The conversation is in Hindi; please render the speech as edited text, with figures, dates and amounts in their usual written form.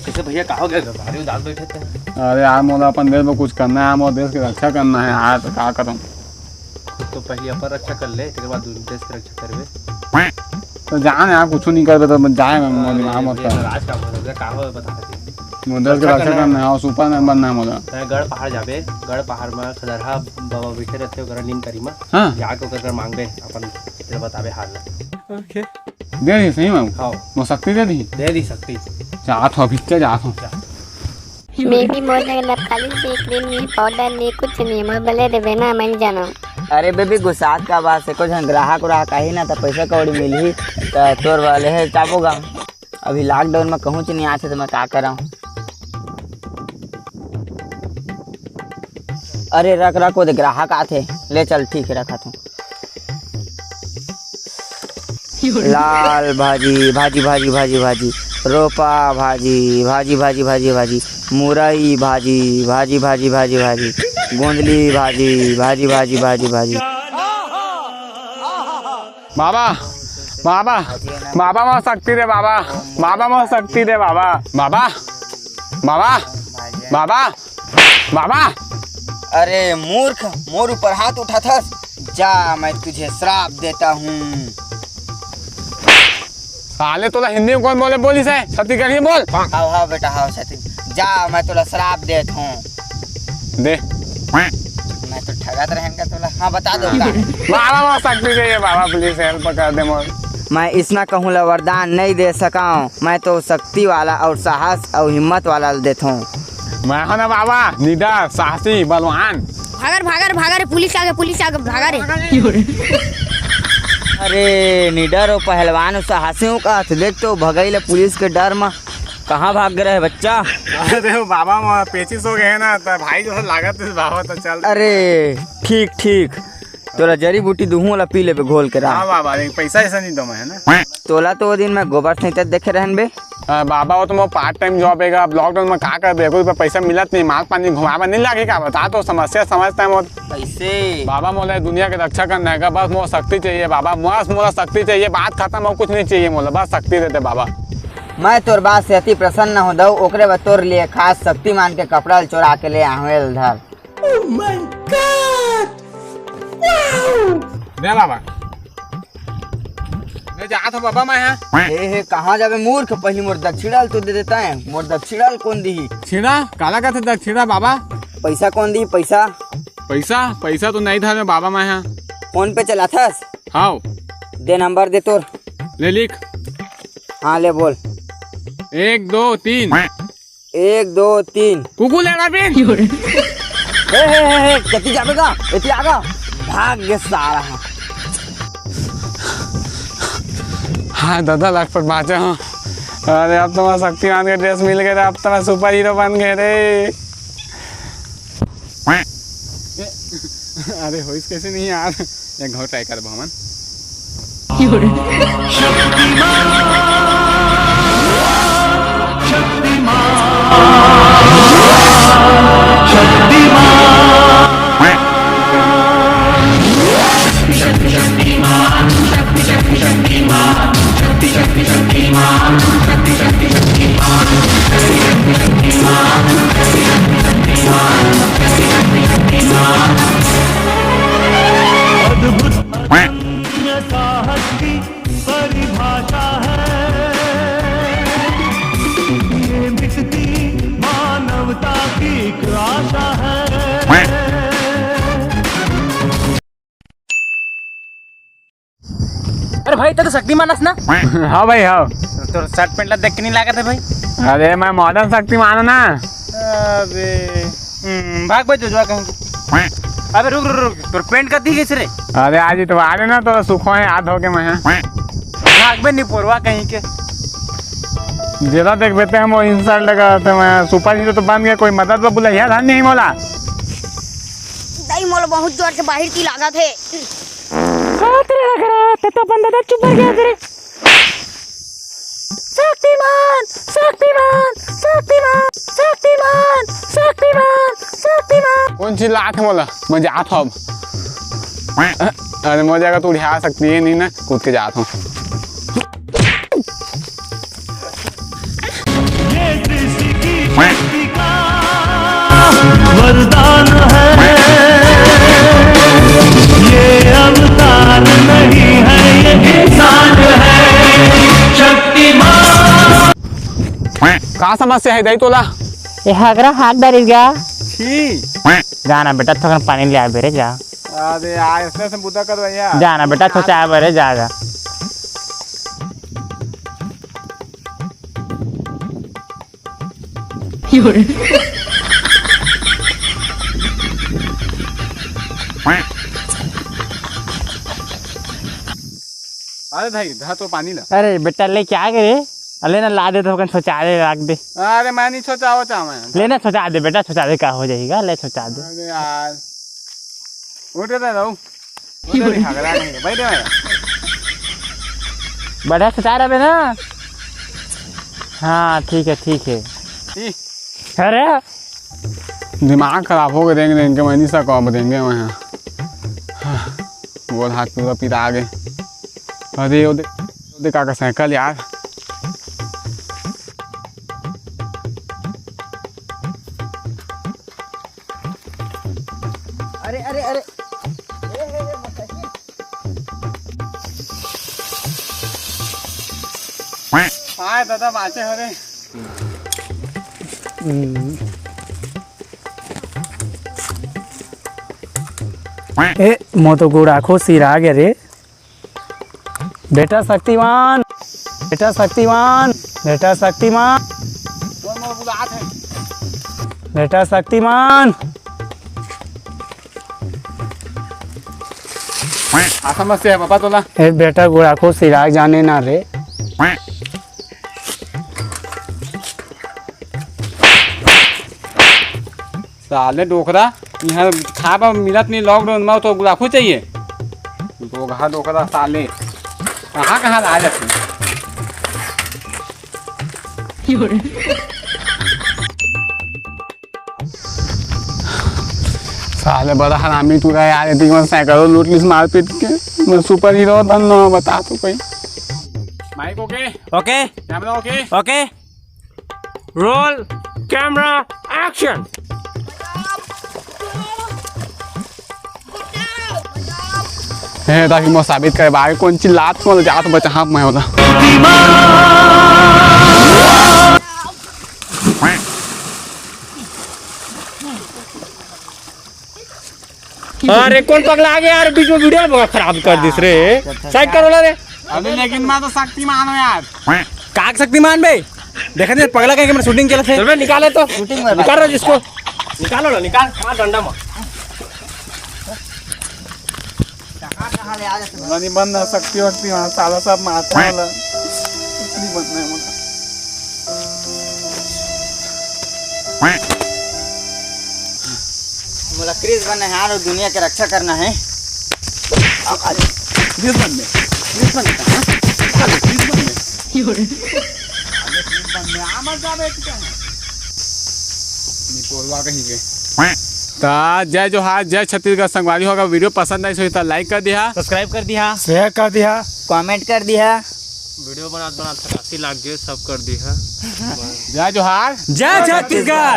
कैसे भैया कहा हो गया भारी उदास बैठे थे? अरे यार मोला अपन देश में कुछ करना है, मोला देश की रक्षा करना है यार, तो क्या करूँ? तो पहले अपन रक्षा कर ले, फिर बाद देश की रक्षा करवे। तो जान यार कुछ नहीं करबे तो जाए मोदी वहाँ मत कर। राज का बोल रहा कहा हो बता सकते। देश की रक्षा करना है और सुपरमैन बनना है मोला। गढ़ पहाड़ जाबे, गढ़ पहाड़ में खदरहा बाबा बैठे रहते ओकरा नीम करी में। हां जाके ओकर मांगबे अपन फिर बताबे हाल। ओके दे दी सही में। हां वो शक्ति दे दी सकती। जात हो भीतर जात हो। मेरी मोने खाली देख रही पाउडर नहीं कुछ नहीं मैं भले देवे ना मैं जानो। अरे बेबी गुस्सात का बात से कुछ ग्राहक ही ना तो पैसा कौड़ी मिली तो तोर वाले है चापोगा। अभी लॉकडाउन में कहूँ नहीं आते तो मैं क्या कराऊँ। अरे रख वो ग्राहक आते ले चल ठीक है रखा तू। लाल भाजी भाजी भाजी भाजी भाजी रोपा भाजी भाजी भाजी भाजी भाजी मुरई भाजी भाजी भाजी भाजी भाजी गोंदली भाजी भाजी भाजी भाजी भाजी। बाबा बाबा बाबा मोर शक्ति दे बाबा, बाबा मोर शक्ति दे बाबा, बाबा बाबा बाबा बाबा। अरे मूर्ख मोर ऊपर हाथ उठा था। जा मैं तुझे श्राप देता हूँ। साले तोला हिंदी में कौन बोले बोली से सती करिए बोल। हाँ हाँ बेटा हाँ सती जा मैं तोला श्राप देता हूँ। दे मैं तो ठगत रहेंगे तोला। हाँ बता दो बाबा मोर शक्ति चाहिए बाबा, प्लीज हेल्प कर दे मोर। मैं इसना कहूँला वरदान नहीं दे सका हूँ। मैं तो शक्ति वाला और साहस और हिम्मत वाला देता हूँ। मैं हूँ ना बाबा निडर साहसी बलवान। भागर पुलिस आ गए भागा रे। अरे निडर और पहलवान और साहसियों का देख तो भगैले पुलिस के डर में कहाँ भाग रहे बच्चा। अरे बाबा पेचिस हो गए ना तो भाई जो लागत है बाबा तो चल। अरे ठीक ठीक तोला जड़ी बूटी दूहू वाला पी ले घोल के रहा। हाँ बाबा पैसा ऐसा नहीं दो मैं है ना। तोला तो वो दिन में गोबर नहीं देखे रहन बे। बाबा वो तो पार्ट टाइम जॉब है। अब लॉकडाउन में क्या कर दे, कोई पैसा मिलत नहीं, माल पानी घुमावा नहीं लगेगा। बता तो समस्या समझता है कैसे बाबा मोला दुनिया की रक्षा करना है। बस मोला शक्ति चाहिए बाबा, बस मोला शक्ति चाहिए। बात खत्म हो, कुछ नहीं चाहिए मोला, बस शक्ति देते बाबा। मैं तोर बात से अति प्रसन्न हो दऊ। ओकरे बाद तोर लिए खास शक्तिमान के कपड़ा चोरा के ले आवेल धर। दे बाबा ले जात हो बाबा मैं है। हे कहाँ जाबे मूर्ख, पहली मोर दक्षिणा तो दे देता है। मोर दक्षिणा कौन दी? छीड़ा काला का दक्षिणा बाबा। पैसा कौन दी? पैसा पैसा तो नहीं था बाबा मैं है। फोन पे चला था। हाँ दे नंबर दे तोर। ले लिख। हाँ ले बोल। 1 2 3 1 2 3 कुकू लेना बिन। हे कति जाबेगा इति आगा भाग गे सारा। हाँ 10 लाख पर बाँचे हूँ। अरे अब तो मैं शक्तिमान के ड्रेस मिल गए, अब तो मैं सुपर हीरो बन गए रे। अरे हो कैसे नहीं यार, एक घाव ट्राई कर भमन। साहस की परिभाषा है ये मिटती मानवता की एक आशा है। अरे भाई तो शक्तिमान ना। हाँ भाई हाँ। तो शर्ट पैंट देख के नहीं लागत है भाई। अरे मैं मॉडर्न शक्तिमान ना। अबे भाग भाई जो कहीं। अबे रुक रुक रुक तो पेंट कर दी कैसे रे? अरे आज तो आ रहे ना तो सुखो है याद हो के मैं भाग बे नहीं पोरवा कहीं के। जरा देख बेटे हम वो इंसल्ट लगाते मैं सुपर हीरो तो बन गया, कोई मदद तो बोला यार नहीं मोला। दाई मोला बहुत जोर से बाहर की लागत है। तेरे लग रहा है तो बंदा चुप कर गया तेरे। शक्तिमान शक्तिमान शक्तिमान शक्तिमान शक्तिमान शक्तिमान। कौन सी लात है मोला मैं जात हूँ। अरे मुझे अगर तू उठा सकती है नहीं ना कूद के जाता हूँ। वरदान है, ये अवतार नहीं है, ये इंसान है शक्तिमान। का समस्या है दाई तोला? ये हागरा हाथ डालिस गा छी जाना बेटा थोड़ा पानी ले आ बेरे जा अरे यार इसने से बुद्धा कर भैया जाना बेटा थोड़ा आ बेरे जा जा अरे भाई धा तो पानी ला। अरे बेटा ले क्या करे लेना ला दे तो सोचा दे रख दे अरे मैं नहीं सोचा वो चाह मैं। लेना सोचा दे बेटा सोचा दे क्या हो जाएगा ले सोचा दे अरे यार उठ रहा रहूं उधर ही हगरा नहीं भाई रे मेरा बढ़िया सोचा रहे ना हाँ ठीक है ई अरे दिमाग खराब हो गए देंगे मैं नहीं सका देंगे वहाँ वो हाथ पूरा पिता गए। अरे वो का साइकिल यार अरे अरे अरे आए दादा बाचे हो रे ए मो तो गुड़ आखो सिरा गया रे बेटा शक्तिमान बेटा शक्तिमान बेटा शक्तिमान कौन मोर बुलात है बेटा शक्तिमान आ समस्या है पापा तोला ए बेटा गुड़ आखो सिरा जाने ना रे साले डोकरा यहाँ छापा मिलत नहीं लॉकडाउन में तो गुलाफू चाहिए डोकरा डोकरा साले कहाँ ला जाते साले बड़ा हरामी तू रहा यार इतनी मैं साइकिल लूट ली मार पीट के मैं सुपर हीरो बन रहा हूँ बता तू कोई mic okay okay camera okay okay roll camera action है ताकि मैं साबित करे बाहर कौन चिल्लात को जात बचा हाँ मैं होता अरे कौन पगला आ गया यार बीच में वीडियो बहुत खराब कर दिस रे साइड करो रे अभी लेकिन मैं तो शक्तिमान हूँ यार काग शक्तिमान बे देखा नहीं पगला कहीं मैंने शूटिंग चला थे चल निकाले तो शूटिंग में निकाल रहा जिसको निकालो ना निकाल कहाँ डंडा में कहाँ ले आ जाते नहीं बनना शक्ति वक्ति वहाँ साला सब मारता है वाला कुछ नहीं बनना है मुझे बोला क्रिस बनना है और दुनिया की रक्षा करना है प्लीज बनने जय जोहार जय छत्तीसगढ़ संगवारी होगा वीडियो पसंद आई तो लाइक कर दिया सब्सक्राइब कर दिया शेयर कर दिया कमेंट कर दिया वीडियो बना 83 लाख सब कर दिया जय जोहार जय छत्तीसगढ़।